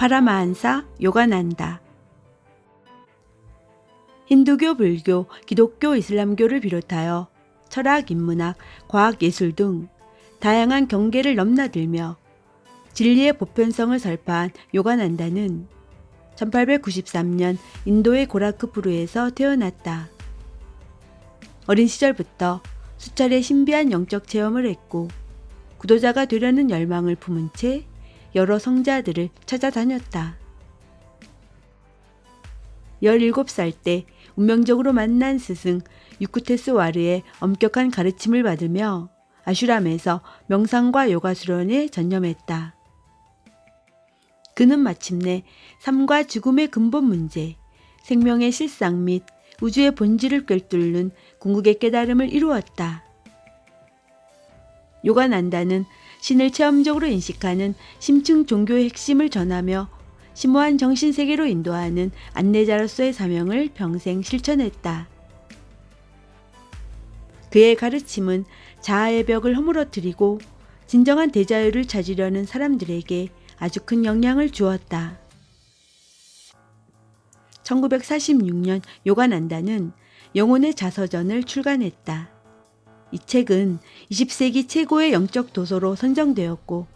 파라마한사 요가난다. 힌두교, 불교, 기독교, 이슬람교를 비롯하여 철학, 인문학, 과학, 예술 등 다양한 경계를 넘나들며 진리의 보편성을 설파한 요가난다는 1893년 인도의 고라크푸르에서 태어났다. 어린 시절부터 수차례 신비한 영적 체험을 했고 구도자가 되려는 열망을 품은 채 여러 성자들을 찾아다녔다. 17살 때 운명적으로 만난 스승 유쿠테스 와르의 엄격한 가르침을 받으며 아슈람에서 명상과 요가 수련에 전념했다. 그는 마침내 삶과 죽음의 근본 문제, 생명의 실상 및 우주의 본질을 꿰뚫는 궁극의 깨달음을 이루었다. 요가난다는 신을 체험적으로 인식하는 심층 종교의 핵심을 전하며 심오한 정신세계로 인도하는 안내자로서의 사명을 평생 실천했다. 그의 가르침은 자아의 벽을 허물어뜨리고 진정한 대자유를 찾으려는 사람들에게 아주 큰 영향을 주었다. 1946년 요가난다는 영혼의 자서전을 출간했다. 이 책은 20세기 최고의 영적 도서로 선정되었고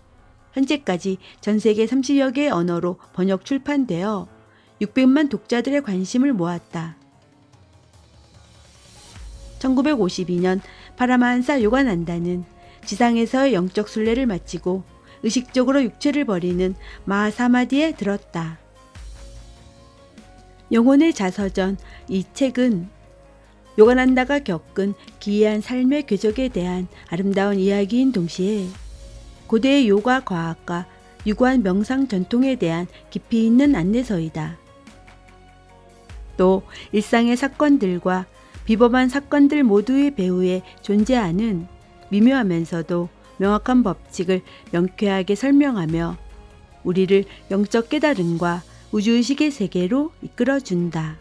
현재까지 전 세계 30여 개의 언어로 번역 출판되어 600만 독자들의 관심을 모았다. 1952년 파라마한사 요가난다는 지상에서의 영적 순례를 마치고 의식적으로 육체를 버리는 마하사마디에 들었다. 영혼의 자서전 이 책은 요가난다가 겪은 기이한 삶의 궤적에 대한 아름다운 이야기인 동시에 고대의 요가 과학과 유구한 명상 전통에 대한 깊이 있는 안내서이다. 또 일상의 사건들과 비범한 사건들 모두의 배후에 존재하는 미묘하면서도 명확한 법칙을 명쾌하게 설명하며 우리를 영적 깨달음과 우주의식의 세계로 이끌어준다.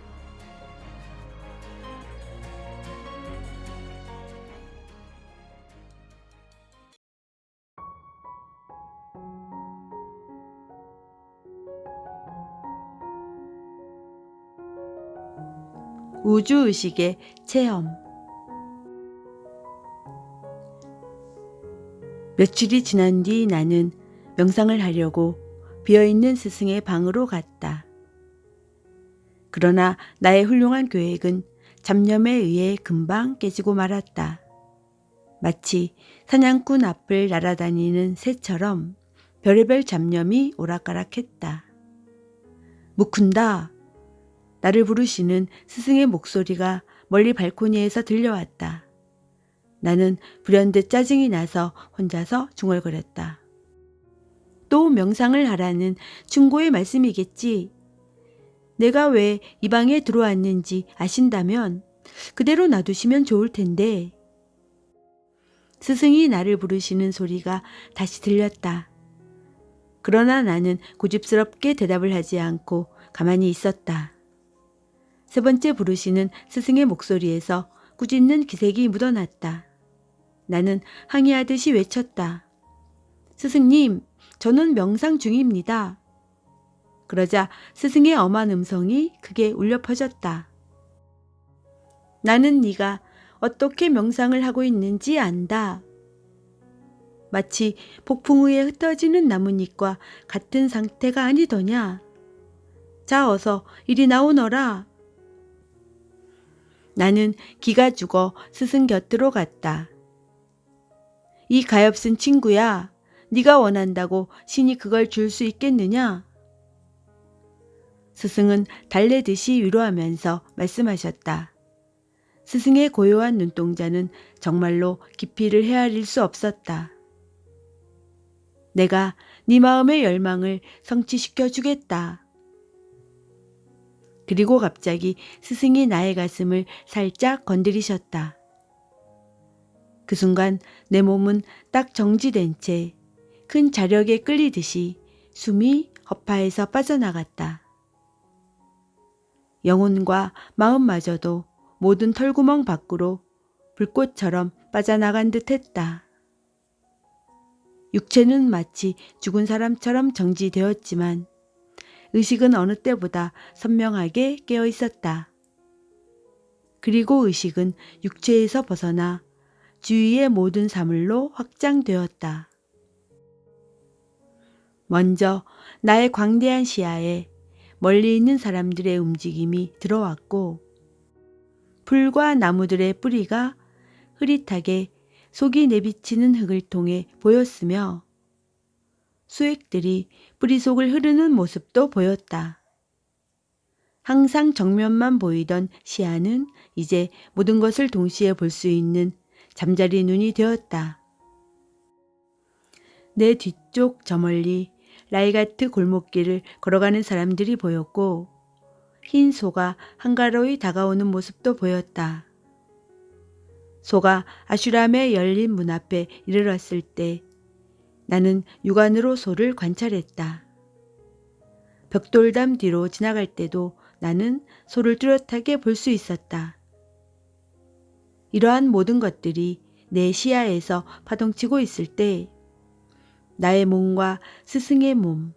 우주의식의 체험. 며칠이 지난 뒤 나는 명상을 하려고 비어있는 스승의 방으로 갔다. 그러나 나의 훌륭한 계획은 잡념에 의해 금방 깨지고 말았다. 마치 사냥꾼 앞을 날아다니는 새처럼 별의별 잡념이 오락가락했다. 무쿤다! 나를 부르시는 스승의 목소리가 멀리 발코니에서 들려왔다. 나는 불현듯 짜증이 나서 혼자서 중얼거렸다. 또 명상을 하라는 충고의 말씀이겠지. 내가 왜 이 방에 들어왔는지 아신다면 그대로 놔두시면 좋을 텐데. 스승이 나를 부르시는 소리가 다시 들렸다. 그러나 나는 고집스럽게 대답을 하지 않고 가만히 있었다. 세 번째 부르시는 스승의 목소리에서 꾸짖는 기색이 묻어났다. 나는 항의하듯이 외쳤다. 스승님, 저는 명상 중입니다. 그러자 스승의 엄한 음성이 크게 울려 퍼졌다. 나는 네가 어떻게 명상을 하고 있는지 안다. 마치 폭풍우에 흩어지는 나뭇잎과 같은 상태가 아니더냐. 자, 어서 이리 나오너라. 나는 기가 죽어 스승 곁으로 갔다. 이 가엾은 친구야, 네가 원한다고 신이 그걸 줄 수 있겠느냐? 스승은 달래듯이 위로하면서 말씀하셨다. 스승의 고요한 눈동자는 정말로 깊이를 헤아릴 수 없었다. 내가 네 마음의 열망을 성취시켜 주겠다. 그리고 갑자기 스승이 나의 가슴을 살짝 건드리셨다. 그 순간 내 몸은 딱 정지된 채 큰 자력에 끌리듯이 숨이 허파에서 빠져나갔다. 영혼과 마음마저도 모든 털구멍 밖으로 불꽃처럼 빠져나간 듯 했다. 육체는 마치 죽은 사람처럼 정지되었지만 의식은 어느 때보다 선명하게 깨어 있었다. 그리고 의식은 육체에서 벗어나 주위의 모든 사물로 확장되었다. 먼저 나의 광대한 시야에 멀리 있는 사람들의 움직임이 들어왔고 풀과 나무들의 뿌리가 흐릿하게 속이 내비치는 흙을 통해 보였으며 수액들이 뿌리 속을 흐르는 모습도 보였다. 항상 정면만 보이던 시야는 이제 모든 것을 동시에 볼 수 있는 잠자리 눈이 되었다. 내 뒤쪽 저 멀리 라이가트 골목길을 걸어가는 사람들이 보였고 흰 소가 한가로이 다가오는 모습도 보였다. 소가 아슈람의 열린 문 앞에 이르렀을 때 나는 육안으로 소를 관찰했다. 벽돌담 뒤로 지나갈 때도 나는 소를 뚜렷하게 볼 수 있었다. 이러한 모든 것들이 내 시야에서 파동치고 있을 때 나의 몸과 스승의 몸,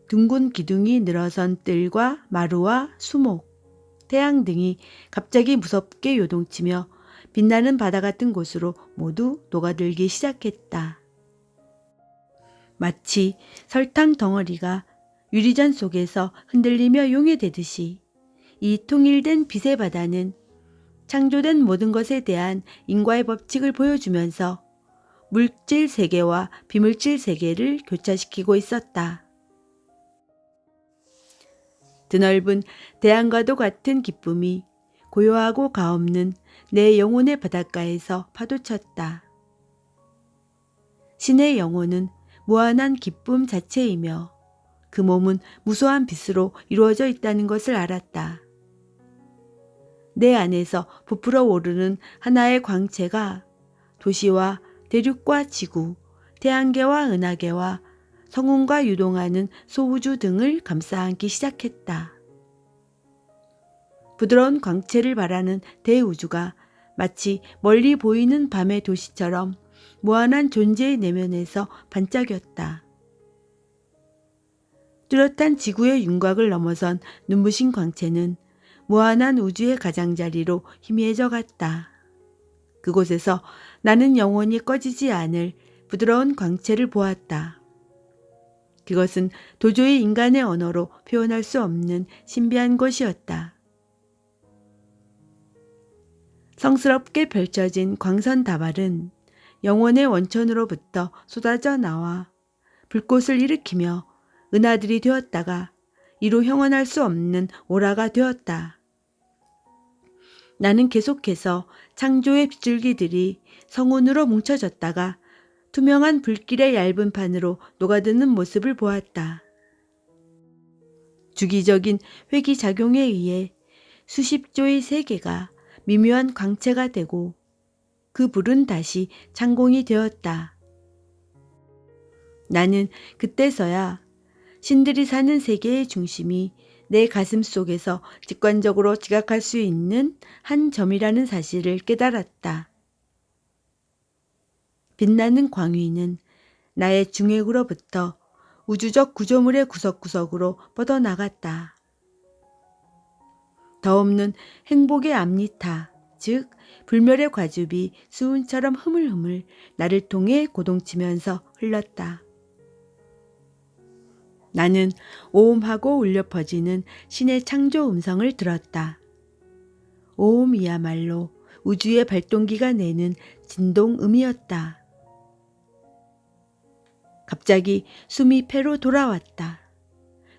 둥근 기둥이 늘어선 뜰과 마루와 수목, 태양 등이 갑자기 무섭게 요동치며 빛나는 바다 같은 곳으로 모두 녹아들기 시작했다. 마치 설탕 덩어리가 유리잔 속에서 흔들리며 용해되듯이 이 통일된 빛의 바다는 창조된 모든 것에 대한 인과의 법칙을 보여주면서 물질 세계와 비물질 세계를 교차시키고 있었다. 드넓은 대양과도 같은 기쁨이 고요하고 가없는 내 영혼의 바닷가에서 파도쳤다. 신의 영혼은 무한한 기쁨 자체이며 그 몸은 무수한 빛으로 이루어져 있다는 것을 알았다. 내 안에서 부풀어 오르는 하나의 광채가 도시와 대륙과 지구, 태양계와 은하계와 성운과 유동하는 소우주 등을 감싸안기 시작했다. 부드러운 광채를 바라는 대우주가 마치 멀리 보이는 밤의 도시처럼 무한한 존재의 내면에서 반짝였다. 뚜렷한 지구의 윤곽을 넘어선 눈부신 광채는 무한한 우주의 가장자리로 희미해져 갔다. 그곳에서 나는 영원히 꺼지지 않을 부드러운 광채를 보았다. 그것은 도저히 인간의 언어로 표현할 수 없는 신비한 것이었다. 성스럽게 펼쳐진 광선 다발은 영혼의 원천으로부터 쏟아져 나와 불꽃을 일으키며 은하들이 되었다가 이로 형언할 수 없는 오라가 되었다. 나는 계속해서 창조의 빗줄기들이 성운으로 뭉쳐졌다가 투명한 불길의 얇은 판으로 녹아드는 모습을 보았다. 주기적인 회귀작용에 의해 수십 조의 세계가 미묘한 광채가 되고 그 불은 다시 창공이 되었다. 나는 그때서야 신들이 사는 세계의 중심이 내 가슴 속에서 직관적으로 지각할 수 있는 한 점이라는 사실을 깨달았다. 빛나는 광위는 나의 중핵으로부터 우주적 구조물의 구석구석으로 뻗어나갔다. 더없는 행복의 앞니타, 즉 불멸의 과즙이 수은처럼 흐물흐물 나를 통해 고동치면서 흘렀다. 나는 오음하고 울려 퍼지는 신의 창조 음성을 들었다. 오음이야말로 우주의 발동기가 내는 진동음이었다. 갑자기 숨이 폐로 돌아왔다.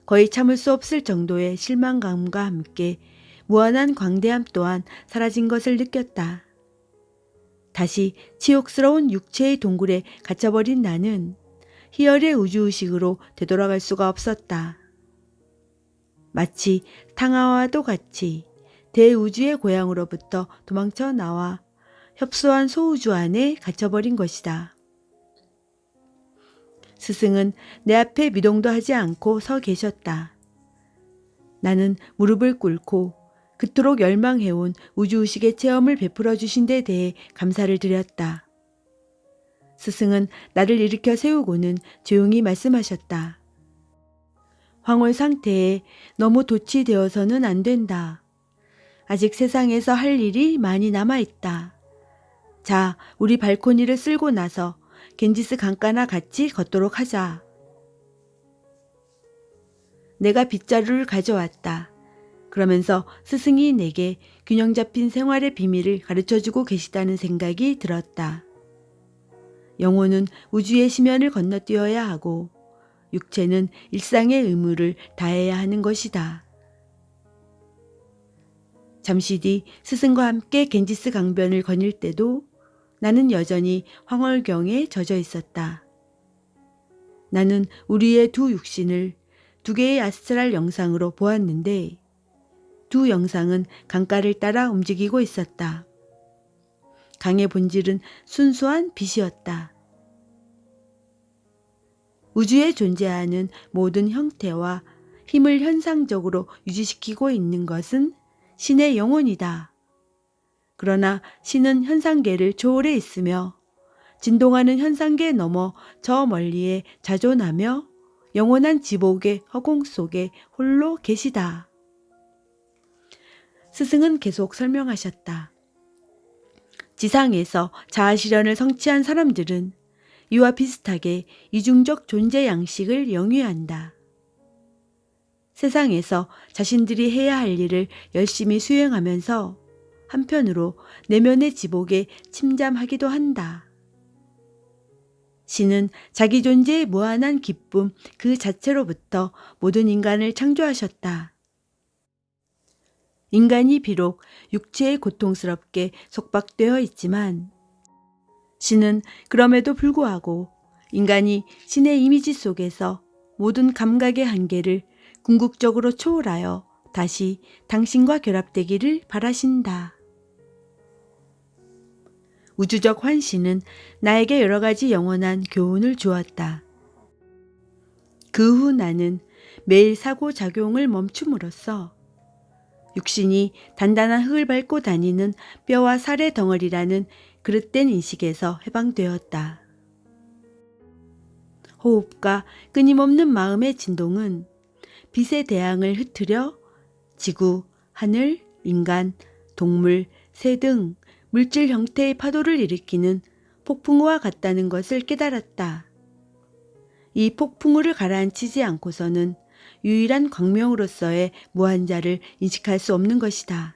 거의 참을 수 없을 정도의 실망감과 함께 무한한 광대함 또한 사라진 것을 느꼈다. 다시 치욕스러운 육체의 동굴에 갇혀버린 나는 희열의 우주의식으로 되돌아갈 수가 없었다. 마치 탕아와도 같이 대우주의 고향으로부터 도망쳐 나와 협소한 소우주 안에 갇혀버린 것이다. 스승은 내 앞에 미동도 하지 않고 서 계셨다. 나는 무릎을 꿇고 그토록 열망해온 우주의식의 체험을 베풀어 주신 데 대해 감사를 드렸다. 스승은 나를 일으켜 세우고는 조용히 말씀하셨다. 황홀 상태에 너무 도취되어서는 안 된다. 아직 세상에서 할 일이 많이 남아있다. 자, 우리 발코니를 쓸고 나서 겐지스 강가나 같이 걷도록 하자. 내가 빗자루를 가져왔다. 그러면서 스승이 내게 균형 잡힌 생활의 비밀을 가르쳐주고 계시다는 생각이 들었다. 영혼은 우주의 심연을 건너뛰어야 하고 육체는 일상의 의무를 다해야 하는 것이다. 잠시 뒤 스승과 함께 겐지스 강변을 거닐 때도 나는 여전히 황홀경에 젖어 있었다. 나는 우리의 두 육신을 두 개의 아스트랄 영상으로 보았는데 두 영상은 강가를 따라 움직이고 있었다. 강의 본질은 순수한 빛이었다. 우주에 존재하는 모든 형태와 힘을 현상적으로 유지시키고 있는 것은 신의 영혼이다. 그러나 신은 현상계를 초월해 있으며 진동하는 현상계 너머 저 멀리에 자존하며 영원한 지복의 허공 속에 홀로 계시다. 스승은 계속 설명하셨다. 지상에서 자아실현을 성취한 사람들은 이와 비슷하게 이중적 존재 양식을 영위한다. 세상에서 자신들이 해야 할 일을 열심히 수행하면서 한편으로 내면의 지복에 침잠하기도 한다. 신은 자기 존재의 무한한 기쁨 그 자체로부터 모든 인간을 창조하셨다. 인간이 비록 육체에 고통스럽게 속박되어 있지만 신은 그럼에도 불구하고 인간이 신의 이미지 속에서 모든 감각의 한계를 궁극적으로 초월하여 다시 당신과 결합되기를 바라신다. 우주적 환신은 나에게 여러 가지 영원한 교훈을 주었다. 그 후 나는 매일 사고작용을 멈춤으로써 육신이 단단한 흙을 밟고 다니는 뼈와 살의 덩어리라는 그릇된 인식에서 해방되었다. 호흡과 끊임없는 마음의 진동은 빛의 대양을 흩트려 지구, 하늘, 인간, 동물, 새 등 물질 형태의 파도를 일으키는 폭풍우와 같다는 것을 깨달았다. 이 폭풍우를 가라앉히지 않고서는 유일한 광명으로서의 무한자를 인식할 수 없는 것이다.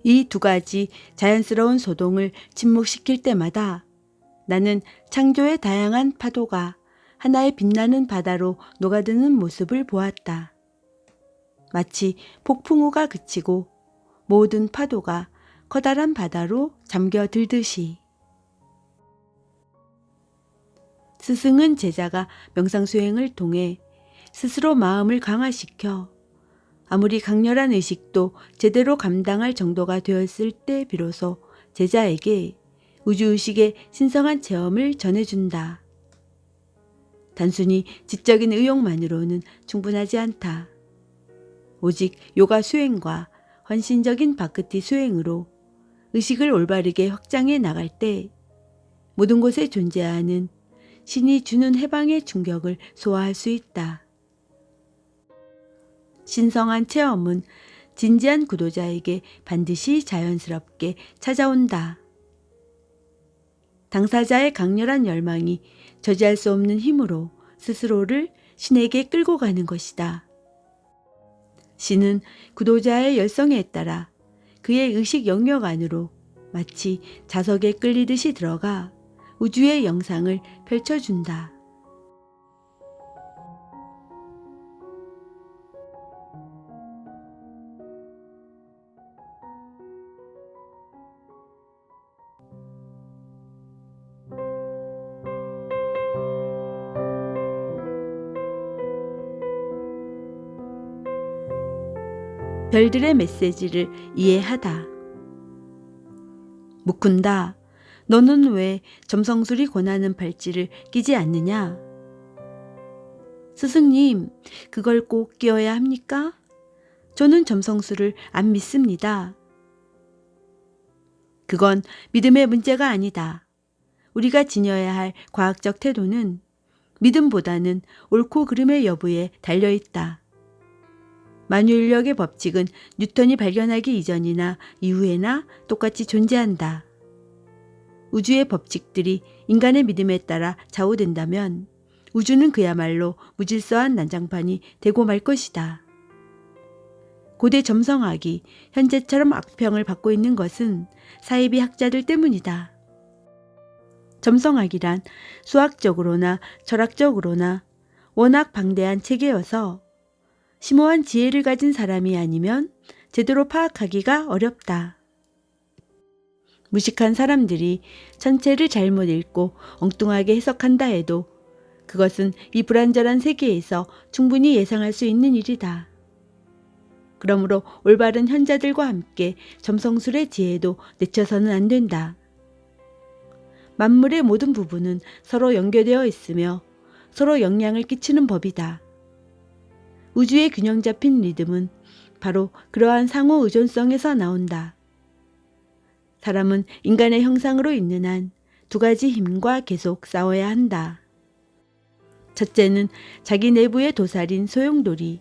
이 두 가지 자연스러운 소동을 침묵시킬 때마다 나는 창조의 다양한 파도가 하나의 빛나는 바다로 녹아드는 모습을 보았다. 마치 폭풍우가 그치고 모든 파도가 커다란 바다로 잠겨들듯이. 스승은 제자가 명상수행을 통해 스스로 마음을 강화시켜 아무리 강렬한 의식도 제대로 감당할 정도가 되었을 때 비로소 제자에게 우주의식의 신성한 체험을 전해준다. 단순히 지적인 의욕만으로는 충분하지 않다. 오직 요가 수행과 헌신적인 바크티 수행으로 의식을 올바르게 확장해 나갈 때 모든 곳에 존재하는 신이 주는 해방의 충격을 소화할 수 있다. 신성한 체험은 진지한 구도자에게 반드시 자연스럽게 찾아온다. 당사자의 강렬한 열망이 저지할 수 없는 힘으로 스스로를 신에게 끌고 가는 것이다. 신은 구도자의 열성에 따라 그의 의식 영역 안으로 마치 자석에 끌리듯이 들어가 우주의 영상을 펼쳐준다. 별들의 메시지를 이해하다. 묵군다. 너는 왜 점성술이 권하는 발찌를 끼지 않느냐? 스승님, 그걸 꼭 끼어야 합니까? 저는 점성술을 안 믿습니다. 그건 믿음의 문제가 아니다. 우리가 지녀야 할 과학적 태도는 믿음보다는 옳고 그름의 여부에 달려있다. 만유인력의 법칙은 뉴턴이 발견하기 이전이나 이후에나 똑같이 존재한다. 우주의 법칙들이 인간의 믿음에 따라 좌우된다면 우주는 그야말로 무질서한 난장판이 되고 말 것이다. 고대 점성학이 현재처럼 악평을 받고 있는 것은 사이비 학자들 때문이다. 점성학이란 수학적으로나 철학적으로나 워낙 방대한 체계여서 심오한 지혜를 가진 사람이 아니면 제대로 파악하기가 어렵다. 무식한 사람들이 전체를 잘못 읽고 엉뚱하게 해석한다 해도 그것은 이 불완전한 세계에서 충분히 예상할 수 있는 일이다. 그러므로 올바른 현자들과 함께 점성술의 지혜도 내쳐서는 안 된다. 만물의 모든 부분은 서로 연결되어 있으며 서로 영향을 끼치는 법이다. 우주의 균형 잡힌 리듬은 바로 그러한 상호 의존성에서 나온다. 사람은 인간의 형상으로 있는 한 두 가지 힘과 계속 싸워야 한다. 첫째는 자기 내부의 도살인 소용돌이,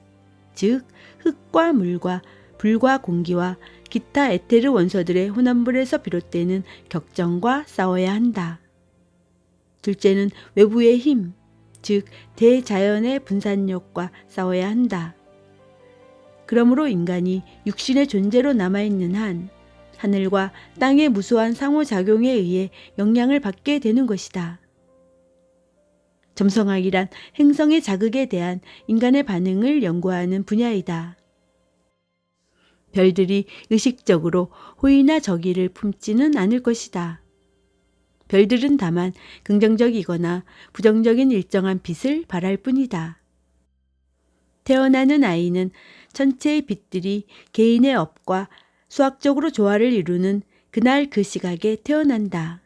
즉 흙과 물과 불과 공기와 기타 에테르 원소들의 혼합물에서 비롯되는 격정과 싸워야 한다. 둘째는 외부의 힘, 즉 대자연의 분산력과 싸워야 한다. 그러므로 인간이 육신의 존재로 남아있는 한 하늘과 땅의 무수한 상호작용에 의해 영향을 받게 되는 것이다. 점성학이란 행성의 자극에 대한 인간의 반응을 연구하는 분야이다. 별들이 의식적으로 호의나 적의를 품지는 않을 것이다. 별들은 다만 긍정적이거나 부정적인 일정한 빛을 발할 뿐이다. 태어나는 아이는 천체의 빛들이 개인의 업과 수학적으로 조화를 이루는 그날 그 시각에 태어난다.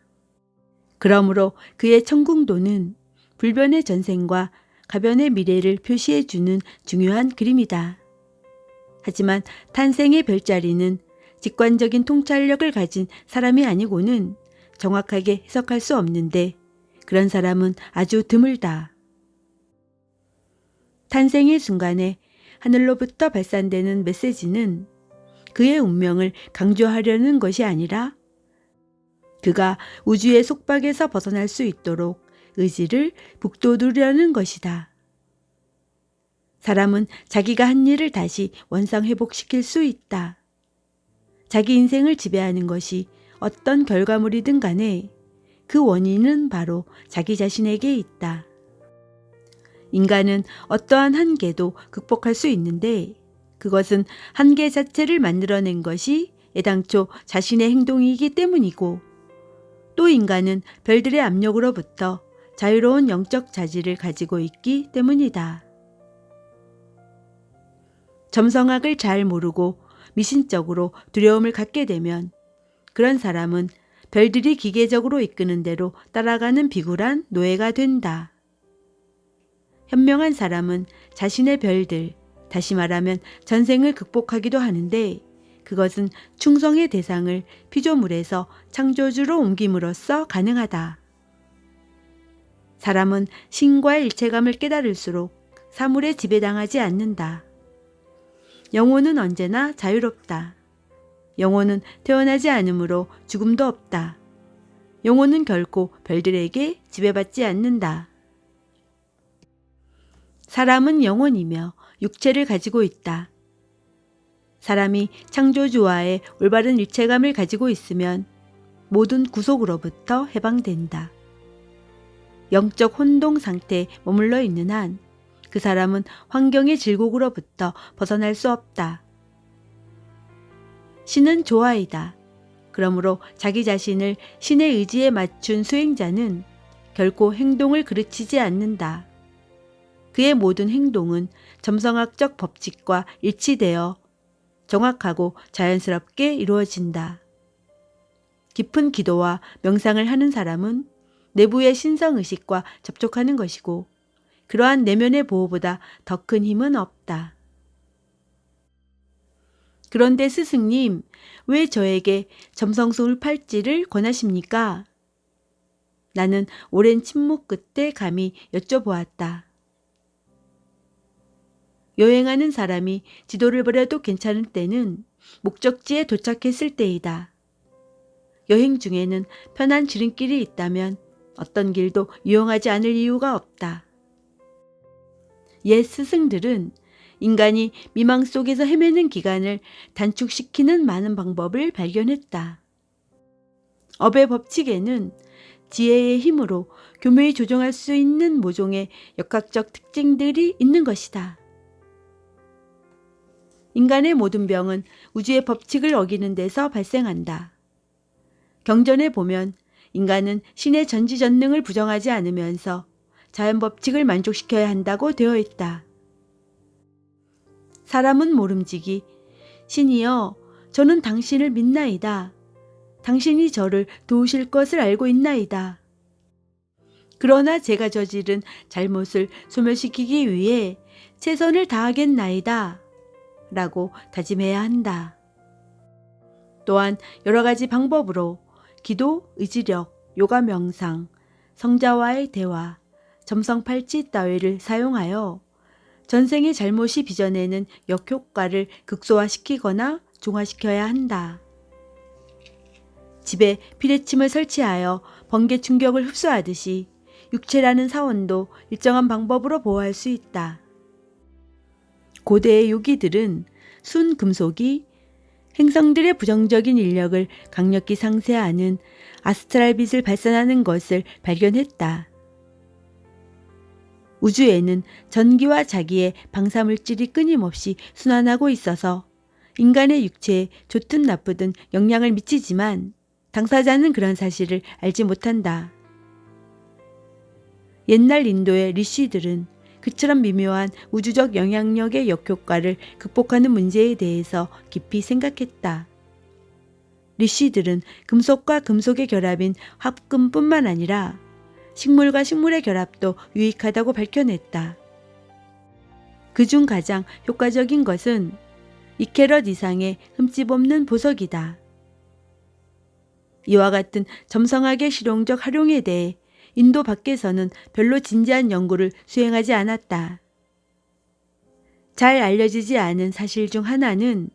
그러므로 그의 천궁도는 불변의 전생과 가변의 미래를 표시해주는 중요한 그림이다. 하지만 탄생의 별자리는 직관적인 통찰력을 가진 사람이 아니고는 정확하게 해석할 수 없는데 그런 사람은 아주 드물다. 탄생의 순간에 하늘로부터 발산되는 메시지는 그의 운명을 강조하려는 것이 아니라 그가 우주의 속박에서 벗어날 수 있도록 의지를 북돋우려는 것이다. 사람은 자기가 한 일을 다시 원상회복시킬 수 있다. 자기 인생을 지배하는 것이 어떤 결과물이든 간에 그 원인은 바로 자기 자신에게 있다. 인간은 어떠한 한계도 극복할 수 있는데 그것은 한계 자체를 만들어낸 것이 애당초 자신의 행동이기 때문이고 또 인간은 별들의 압력으로부터 자유로운 영적 자질을 가지고 있기 때문이다. 점성학을 잘 모르고 미신적으로 두려움을 갖게 되면 그런 사람은 별들이 기계적으로 이끄는 대로 따라가는 비굴한 노예가 된다. 현명한 사람은 자신의 별들, 다시 말하면 전생을 극복하기도 하는데 그것은 충성의 대상을 피조물에서 창조주로 옮김으로써 가능하다. 사람은 신과의 일체감을 깨달을수록 사물에 지배당하지 않는다. 영혼은 언제나 자유롭다. 영혼은 태어나지 않으므로 죽음도 없다. 영혼은 결코 별들에게 지배받지 않는다. 사람은 영혼이며 육체를 가지고 있다. 사람이 창조주와의 올바른 일체감을 가지고 있으면 모든 구속으로부터 해방된다. 영적 혼동 상태에 머물러 있는 한 그 사람은 환경의 질곡으로부터 벗어날 수 없다. 신은 조화이다. 그러므로 자기 자신을 신의 의지에 맞춘 수행자는 결코 행동을 그르치지 않는다. 그의 모든 행동은 점성학적 법칙과 일치되어 정확하고 자연스럽게 이루어진다. 깊은 기도와 명상을 하는 사람은 내부의 신성의식과 접촉하는 것이고 그러한 내면의 보호보다 더 큰 힘은 없다. 그런데 스승님, 왜 저에게 점성술 팔찌를 권하십니까? 나는 오랜 침묵 끝에 감히 여쭤보았다. 여행하는 사람이 지도를 버려도 괜찮을 때는 목적지에 도착했을 때이다. 여행 중에는 편한 지름길이 있다면 어떤 길도 이용하지 않을 이유가 없다. 옛 스승들은 인간이 미망 속에서 헤매는 기간을 단축시키는 많은 방법을 발견했다. 업의 법칙에는 지혜의 힘으로 교묘히 조정할 수 있는 모종의 역학적 특징들이 있는 것이다. 인간의 모든 병은 우주의 법칙을 어기는 데서 발생한다. 경전에 보면 인간은 신의 전지전능을 부정하지 않으면서 자연 법칙을 만족시켜야 한다고 되어 있다. 사람은 모름지기 신이여 저는 당신을 믿나이다. 당신이 저를 도우실 것을 알고 있나이다. 그러나 제가 저지른 잘못을 소멸시키기 위해 최선을 다하겠나이다. 라고 다짐해야 한다. 또한 여러 가지 방법으로 기도, 의지력, 요가 명상, 성자와의 대화, 점성팔찌 따위를 사용하여 전생의 잘못이 빚어내는 역효과를 극소화시키거나 중화시켜야 한다. 집에 피뢰침을 설치하여 번개 충격을 흡수하듯이 육체라는 사원도 일정한 방법으로 보호할 수 있다. 고대의 요기들은 순 금속이 행성들의 부정적인 인력을 강력히 상쇄하는 아스트랄 빛을 발산하는 것을 발견했다. 우주에는 전기와 자기의 방사물질이 끊임없이 순환하고 있어서 인간의 육체에 좋든 나쁘든 영향을 미치지만 당사자는 그런 사실을 알지 못한다. 옛날 인도의 리시들은 그처럼 미묘한 우주적 영향력의 역효과를 극복하는 문제에 대해서 깊이 생각했다. 리시들은 금속과 금속의 결합인 합금뿐만 아니라 식물과 식물의 결합도 유익하다고 밝혀냈다. 그중 가장 효과적인 것은 2캐럿 이상의 흠집 없는 보석이다. 이와 같은 점성학의 실용적 활용에 대해 인도 밖에서는 별로 진지한 연구를 수행하지 않았다. 잘 알려지지 않은 사실 중 하나는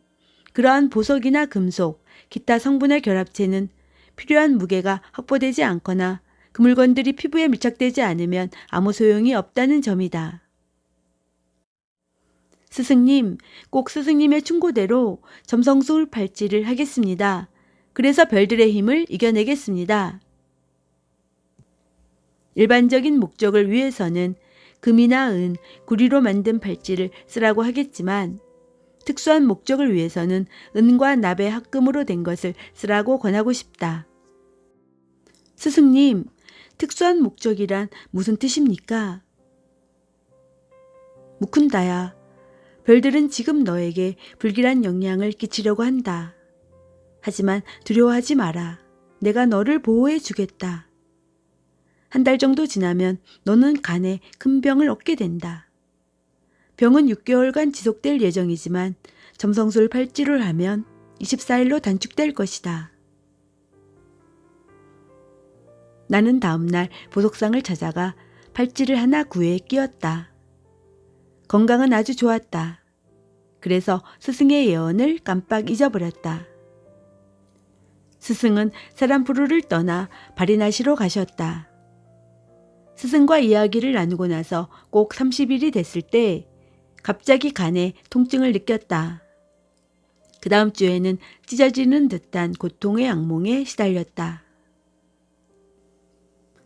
그러한 보석이나 금속, 기타 성분의 결합체는 필요한 무게가 확보되지 않거나 그 물건들이 피부에 밀착되지 않으면 아무 소용이 없다는 점이다. 스승님, 꼭 스승님의 충고대로 점성술 팔찌를 하겠습니다. 그래서 별들의 힘을 이겨내겠습니다. 일반적인 목적을 위해서는 금이나 은, 구리로 만든 팔찌를 쓰라고 하겠지만 특수한 목적을 위해서는 은과 납의 합금으로 된 것을 쓰라고 권하고 싶다. 스승님, 특수한 목적이란 무슨 뜻입니까? 무쿤다야, 별들은 지금 너에게 불길한 영향을 끼치려고 한다. 하지만 두려워하지 마라. 내가 너를 보호해 주겠다. 한 달 정도 지나면 너는 간에 큰 병을 얻게 된다. 병은 6개월간 지속될 예정이지만 점성술 팔찌를 하면 24일로 단축될 것이다. 나는 다음날 보석상을 찾아가 팔찌를 하나 구해 끼웠다. 건강은 아주 좋았다. 그래서 스승의 예언을 깜빡 잊어버렸다. 스승은 사람푸르를 떠나 바리나시로 가셨다. 스승과 이야기를 나누고 나서 꼭 30일이 됐을 때 갑자기 간에 통증을 느꼈다. 그 다음 주에는 찢어지는 듯한 고통의 악몽에 시달렸다.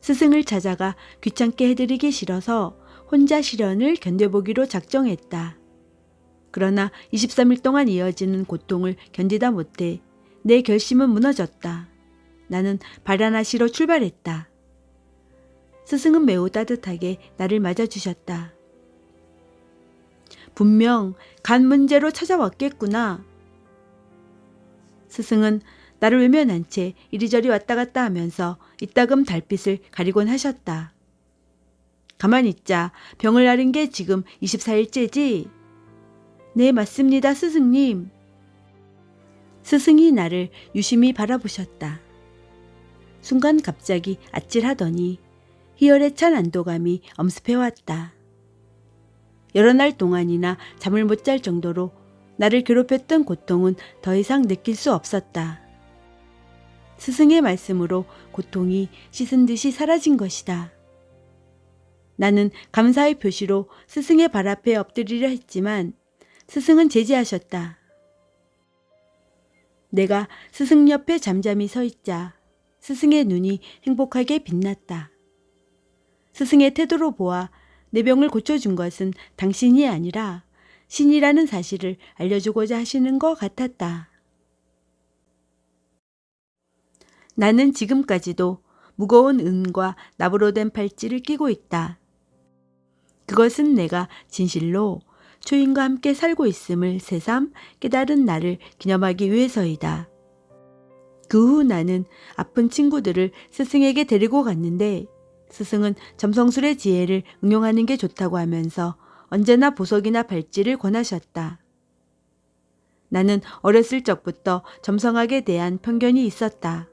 스승을 찾아가 귀찮게 해드리기 싫어서 혼자 시련을 견뎌보기로 작정했다. 그러나 23일 동안 이어지는 고통을 견디다 못해 내 결심은 무너졌다. 나는 바라나시로 출발했다. 스승은 매우 따뜻하게 나를 맞아주셨다. 분명 간 문제로 찾아왔겠구나. 스승은 나를 외면한 채 이리저리 왔다 갔다 하면서 이따금 달빛을 가리곤 하셨다. 가만히 있자. 병을 앓은 게 지금 24일째지? 네, 맞습니다, 스승님. 스승이 나를 유심히 바라보셨다. 순간 갑자기 아찔하더니 희열에 찬 안도감이 엄습해왔다. 여러 날 동안이나 잠을 못 잘 정도로 나를 괴롭혔던 고통은 더 이상 느낄 수 없었다. 스승의 말씀으로 고통이 씻은 듯이 사라진 것이다. 나는 감사의 표시로 스승의 발 앞에 엎드리려 했지만 스승은 제지하셨다. 내가 스승 옆에 잠잠히 서 있자 스승의 눈이 행복하게 빛났다. 스승의 태도로 보아 내 병을 고쳐준 것은 당신이 아니라 신이라는 사실을 알려주고자 하시는 것 같았다. 나는 지금까지도 무거운 은과 나무로 된 팔찌를 끼고 있다. 그것은 내가 진실로 초인과 함께 살고 있음을 새삼 깨달은 나를 기념하기 위해서이다. 그 후 나는 아픈 친구들을 스승에게 데리고 갔는데 스승은 점성술의 지혜를 응용하는 게 좋다고 하면서 언제나 보석이나 발찌를 권하셨다. 나는 어렸을 적부터 점성학에 대한 편견이 있었다.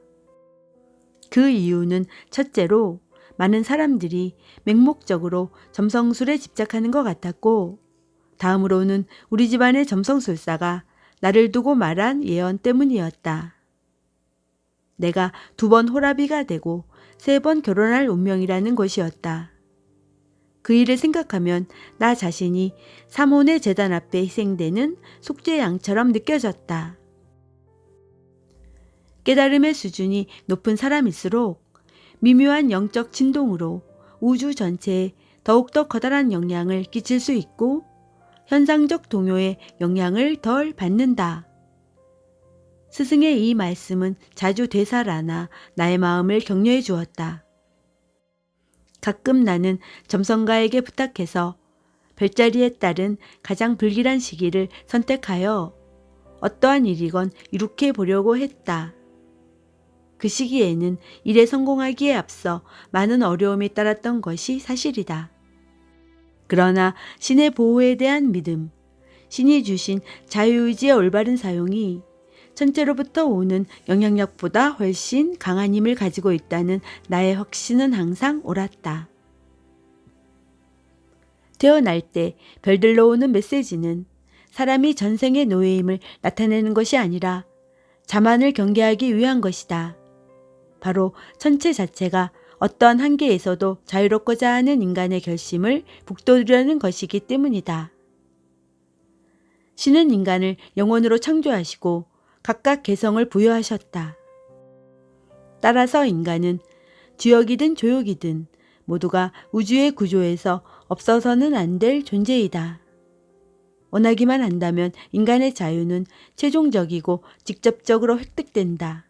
그 이유는 첫째로 많은 사람들이 맹목적으로 점성술에 집착하는 것 같았고, 다음으로는 우리 집안의 점성술사가 나를 두고 말한 예언 때문이었다. 내가 2번 호라비가 되고 3번 결혼할 운명이라는 것이었다. 그 일을 생각하면 나 자신이 삼혼의 제단 앞에 희생되는 속죄양처럼 느껴졌다. 깨달음의 수준이 높은 사람일수록 미묘한 영적 진동으로 우주 전체에 더욱더 커다란 영향을 끼칠 수 있고 현상적 동요의 영향을 덜 받는다. 스승의 이 말씀은 자주 되살아나 나의 마음을 격려해 주었다. 가끔 나는 점성가에게 부탁해서 별자리에 따른 가장 불길한 시기를 선택하여 어떠한 일이건 이룩해 보려고 했다. 그 시기에는 일에 성공하기에 앞서 많은 어려움이 따랐던 것이 사실이다. 그러나 신의 보호에 대한 믿음, 신이 주신 자유의지의 올바른 사용이 천체로부터 오는 영향력보다 훨씬 강한 힘을 가지고 있다는 나의 확신은 항상 옳았다. 태어날 때 별들로 오는 메시지는 사람이 전생의 노예임을 나타내는 것이 아니라 자만을 경계하기 위한 것이다. 바로 천체 자체가 어떠한 한계에서도 자유롭고자 하는 인간의 결심을 북돋으려는 것이기 때문이다. 신은 인간을 영혼으로 창조하시고 각각 개성을 부여하셨다. 따라서 인간은 주역이든 조역이든 모두가 우주의 구조에서 없어서는 안 될 존재이다. 원하기만 한다면 인간의 자유는 최종적이고 직접적으로 획득된다.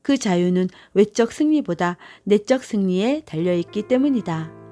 그 자유는 외적 승리보다 내적 승리에 달려있기 때문이다.